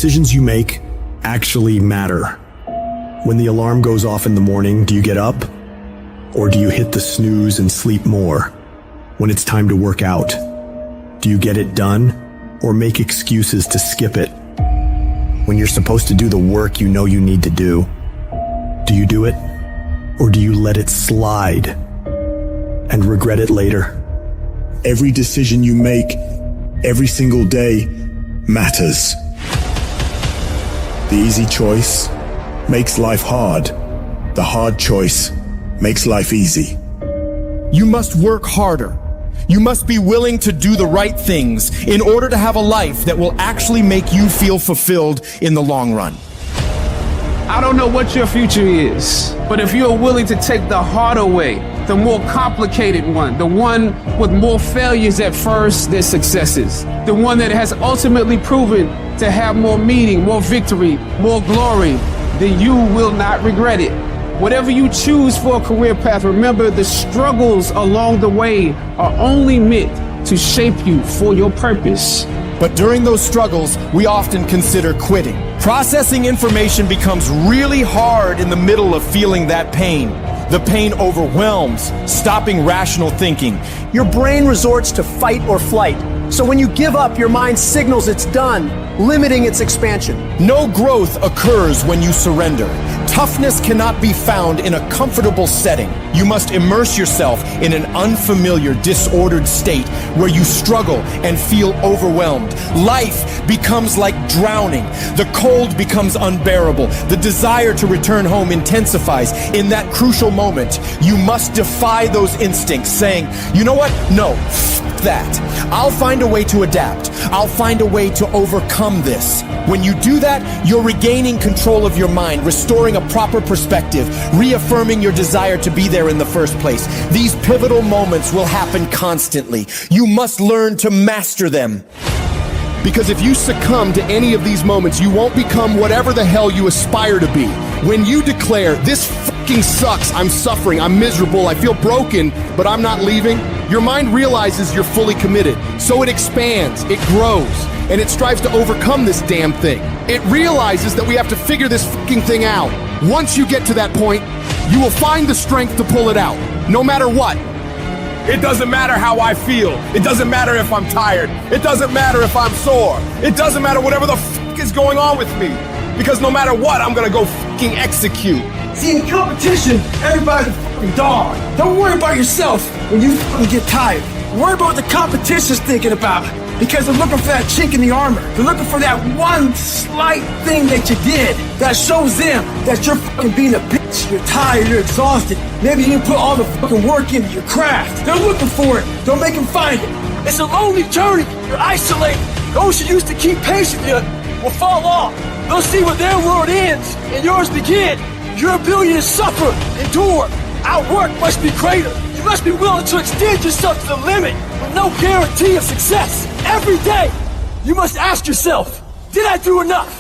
decisions you make actually matter? When the alarm goes off in the morning, do you get up? Or do you hit the snooze and sleep more? When it's time to work out, do you get it done or make excuses to skip it? When you're supposed to do the work you know you need to do you do it? Or do you let it slide and regret it later? Every decision you make, every single day, matters. The easy choice makes life hard. The hard choice makes life easy. You must work harder. You must be willing to do the right things in order to have a life that will actually make you feel fulfilled in the long run. I don't know what your future is, but if you're willing to take the harder way, the more complicated one, the one with more failures at first than successes, the one that has ultimately proven to have more meaning, more victory, more glory, then you will not regret it. Whatever you choose for a career path, remember the struggles along the way are only meant to shape you for your purpose. But during those struggles, we often consider quitting. Processing information becomes really hard in the middle of feeling that pain. The pain overwhelms, stopping rational thinking. Your brain resorts to fight or flight. So when you give up, your mind signals it's done, limiting its expansion. No growth occurs when you surrender. Toughness cannot be found in a comfortable setting. You must immerse yourself in an unfamiliar, disordered state where you struggle and feel overwhelmed. Life becomes like drowning. The cold becomes unbearable. The desire to return home intensifies. In that crucial moment, you must defy those instincts, saying, you know what? No, that. I'll find a way to adapt. I'll find a way to overcome this. When you do that, you're regaining control of your mind, restoring a proper perspective, reaffirming your desire to be there in the first place. These pivotal moments will happen constantly. You must learn to master them. Because if you succumb to any of these moments, you won't become whatever the hell you aspire to be. When you declare, this fucking sucks, I'm suffering, I'm miserable, I feel broken, but I'm not leaving, your mind realizes you're fully committed. So it expands, it grows, and it strives to overcome this damn thing. It realizes that we have to figure this fucking thing out. Once you get to that point, you will find the strength to pull it out, no matter what. It doesn't matter how I feel. It doesn't matter if I'm tired. It doesn't matter if I'm sore. It doesn't matter whatever the fuck is going on with me. Because no matter what, I'm gonna go fucking execute. See, in competition, everybody's a fucking dog. Don't worry about yourself when you fucking get tired. Worry about what the competition's thinking about. Because they're looking for that chink in the armor. They're looking for that one slight thing that you did that shows them that you're fucking being a bitch. You're tired, you're exhausted. Maybe you didn't put all the fucking work into your craft. They're looking for it. Don't make them find it. It's a lonely journey. You're isolated. Those who used to keep pace with you will fall off. They'll see where their world ends and yours begin. Your ability to suffer, endure, outwork must be greater. You must be willing to extend yourself to the limit with no guarantee of success. Every day, you must ask yourself, did I do enough?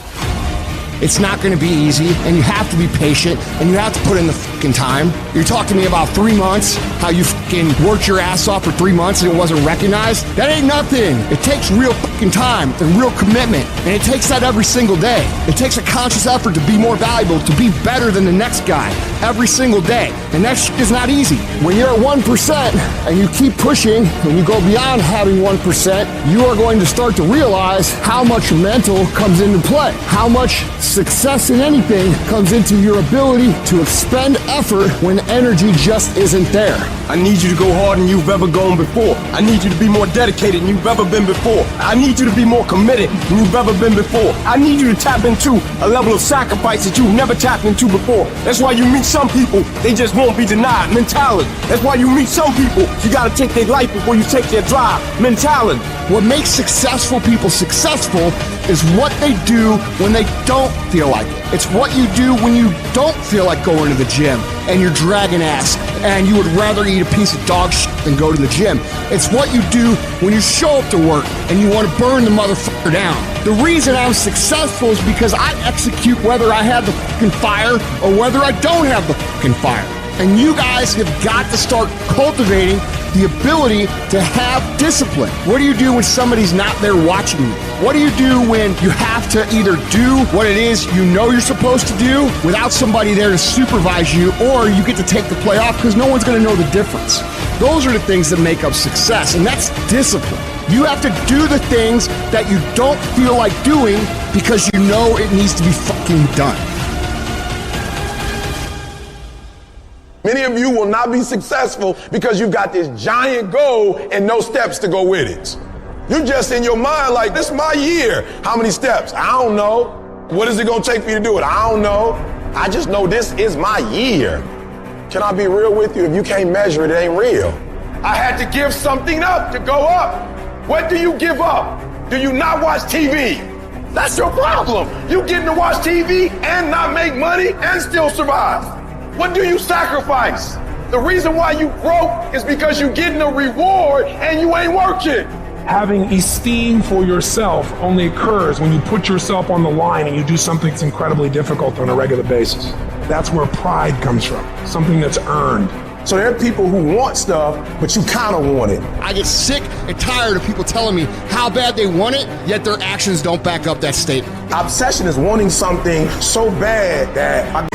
It's not going to be easy, and you have to be patient, and you have to put in the fucking time. You're talking to me about 3 months, how you fucking worked your ass off for 3 months and it wasn't recognized? That ain't nothing. It takes real fucking time and real commitment, and it takes that every single day. It takes a conscious effort to be more valuable, to be better than the next guy every single day, and that shit is not easy. When you're at 1% and you keep pushing and you go beyond having 1%, you are going to start to realize how much mental comes into play, how much success in anything comes into your ability to expend effort when energy just isn't there. I need you to go harder than you've ever gone before. I need you to be more dedicated than you've ever been before. I need you to be more committed than you've ever been before. I need you to tap into a level of sacrifice that you've never tapped into before. That's why you meet some people, they just won't be denied mentality. That's why you meet some people, you gotta take their life before you take their drive mentality. What makes successful people successful is what they do when they don't feel like it. It's what you do when you don't feel like going to the gym and you're dragging ass and you would rather eat a piece of dog shit than go to the gym. It's what you do when you show up to work and you want to burn the motherfucker down. The reason I'm successful is because I execute whether I have the fucking fire or whether I don't have the fucking fire. And you guys have got to start cultivating the ability to have discipline. What do you do when somebody's not there watching you? What do you do when you have to either do what it is you know you're supposed to do without somebody there to supervise you, or you get to take the play off because no one's going to know the difference? Those are the things that make up success, and that's discipline. You have to do the things that you don't feel like doing because you know it needs to be fucking done. Many of you will not be successful because you've got this giant goal and no steps to go with it. You're just in your mind like, this is my year. How many steps? I don't know. What is it going to take for you to do it? I don't know. I just know this is my year. Can I be real with you? If you can't measure it, it ain't real. I had to give something up to go up. What do you give up? Do you not watch TV? That's your problem. You getting to watch TV and not make money and still survive. What do you sacrifice? The reason why you broke is because you're getting a reward and you ain't working. Having esteem for yourself only occurs when you put yourself on the line and you do something that's incredibly difficult on a regular basis. That's where pride comes from, something that's earned. So there are people who want stuff, but you kind of want it. I get sick and tired of people telling me how bad they want it, yet their actions don't back up that statement. Obsession is wanting something so bad that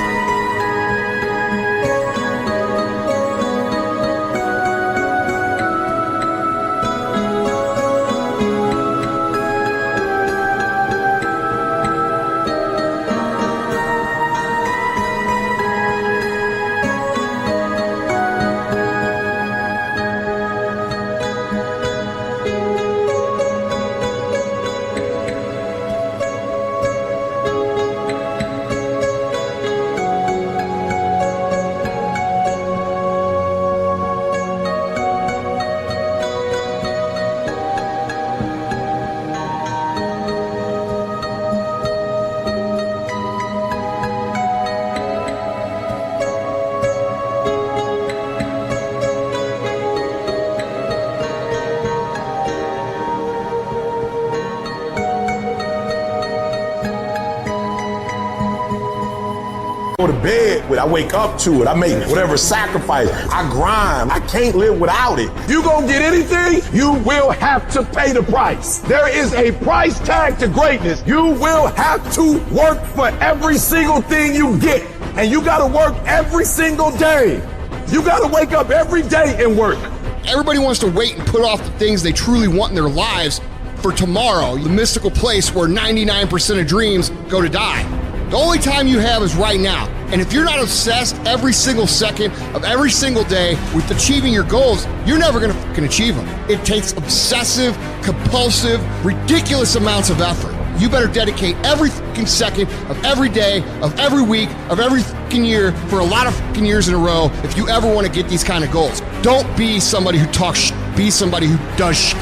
go to bed with, I wake up to it, I make whatever sacrifice, I grind, I can't live without it. You gonna get anything, you will have to pay the price. There is a price tag to greatness. You will have to work for every single thing you get. And you gotta work every single day. You gotta wake up every day and work. Everybody wants to wait and put off the things they truly want in their lives for tomorrow, the mystical place where 99% of dreams go to die. The only time you have is right now. And if you're not obsessed every single second of every single day with achieving your goals, you're never gonna fucking achieve them. It takes obsessive, compulsive, ridiculous amounts of effort. You better dedicate every fucking second of every day, of every week, of every fucking year for a lot of fucking years in a row if you ever want to get these kind of goals. Don't be somebody who talks shit. Be somebody who does shit.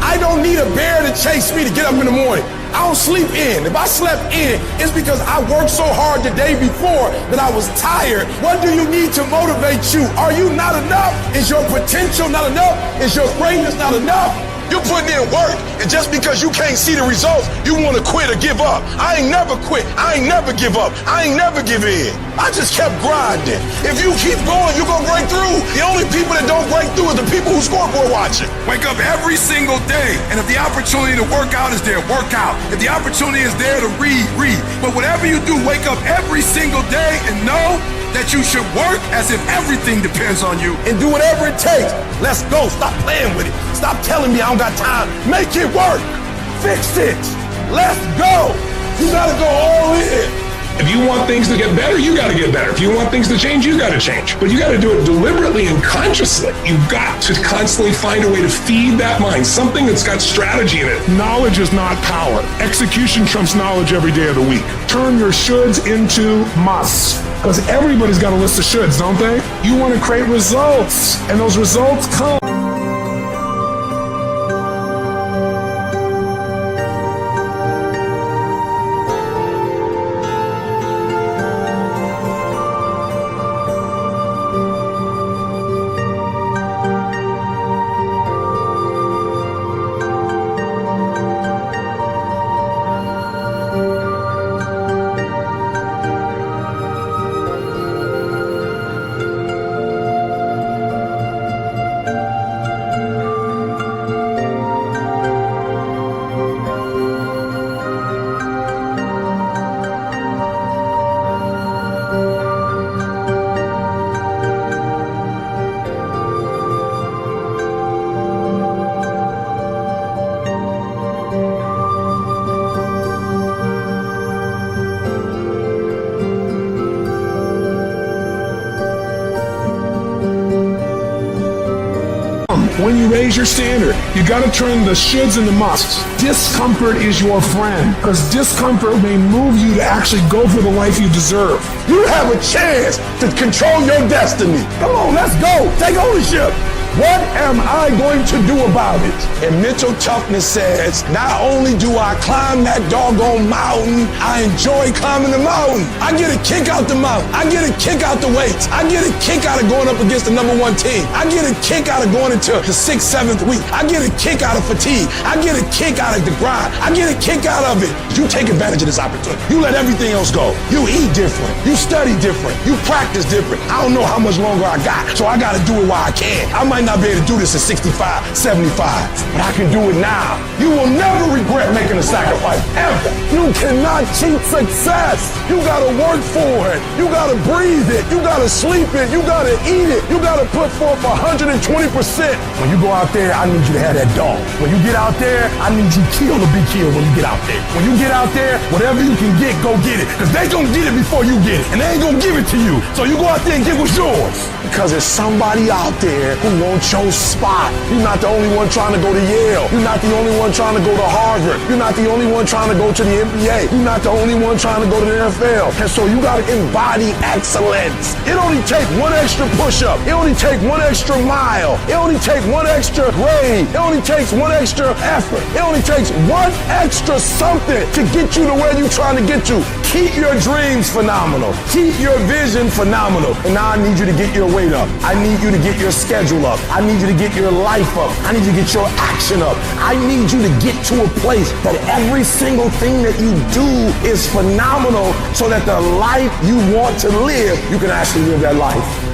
I don't need a bear to chase me to get up in the morning. I don't sleep in. If I slept in, it's because I worked so hard the day before that I was tired. What do you need to motivate you? Are you not enough? Is your potential not enough? Is your greatness not enough? You're putting in work, and just because you can't see the results, you want to quit or give up. I ain't never quit. I ain't never give up. I ain't never give in. I just kept grinding. If you keep going, you're going to break through. The only people that don't break through are the people who scoreboard watching. Wake up every single day, and if the opportunity to work out is there, work out. If the opportunity is there to read, read. But whatever you do, wake up every single day and know that you should work as if everything depends on you. And do whatever it takes. Let's go. Stop playing with it. Stop telling me I don't got time. Make it work. Fix it. Let's go. You gotta go all in. If you want things to get better, you got to get better. If you want things to change, you got to change. But you got to do it deliberately and consciously. You've got to constantly find a way to feed that mind, something that's got strategy in it. Knowledge is not power. Execution trumps knowledge every day of the week. Turn your shoulds into musts. Because everybody's got a list of shoulds, don't they? You want to create results, and those results come. raise your standard. You got to turn the shoulds into musts. Discomfort is your friend, because discomfort may move you to actually go for the life you deserve. You have a chance to control your destiny. Come on, let's go. Take ownership. What am I going to do about it? And mental toughness says, not only do I climb that doggone mountain, I enjoy climbing the mountain. I get a kick out the mountain. I get a kick out the weights. I get a kick out of going up against the number one team. I get a kick out of going into the 6th, 7th week. I get a kick out of fatigue. I get a kick out of the grind. I get a kick out of it. You take advantage of this opportunity. You let everything else go. You eat different. You study different. You practice different. I don't know how much longer I got, so I got to do it while I can. I might not be able to do this at 65, 75, but I can do it now. You will never regret making a sacrifice, ever. You cannot cheat success. You gotta work for it. You gotta breathe it. You gotta sleep it. You gotta eat it. You gotta put forth 120%. When you go out there, I need you to have that dog. When you get out there, I need you kill to be killed when you get out there. When you get out there, whatever you can get, go get it. Because they gonna get it before you get it. And they ain't gonna give it to you. So you go out there and get what's yours. Because there's somebody out there who wants your spot. You're not the only one trying to go to Yale. You're not the only one trying to go to Harvard. You're not the only one trying to go to the NBA. You're not the only one trying to go to the NFL. And so you gotta embody excellence. It only take one extra push-up. It only take one extra mile. It only take one extra grade. It only takes one extra effort. It only takes one extra something to get you to where you're trying to get to. Keep your dreams phenomenal. Keep your vision phenomenal. And now I need you to get your weight up. I need you to get your schedule up. I need you to get your life up. I need you to get your action up. I need you to get to a place that every single thing that you do is phenomenal so that the life you want to live, you can actually live that life.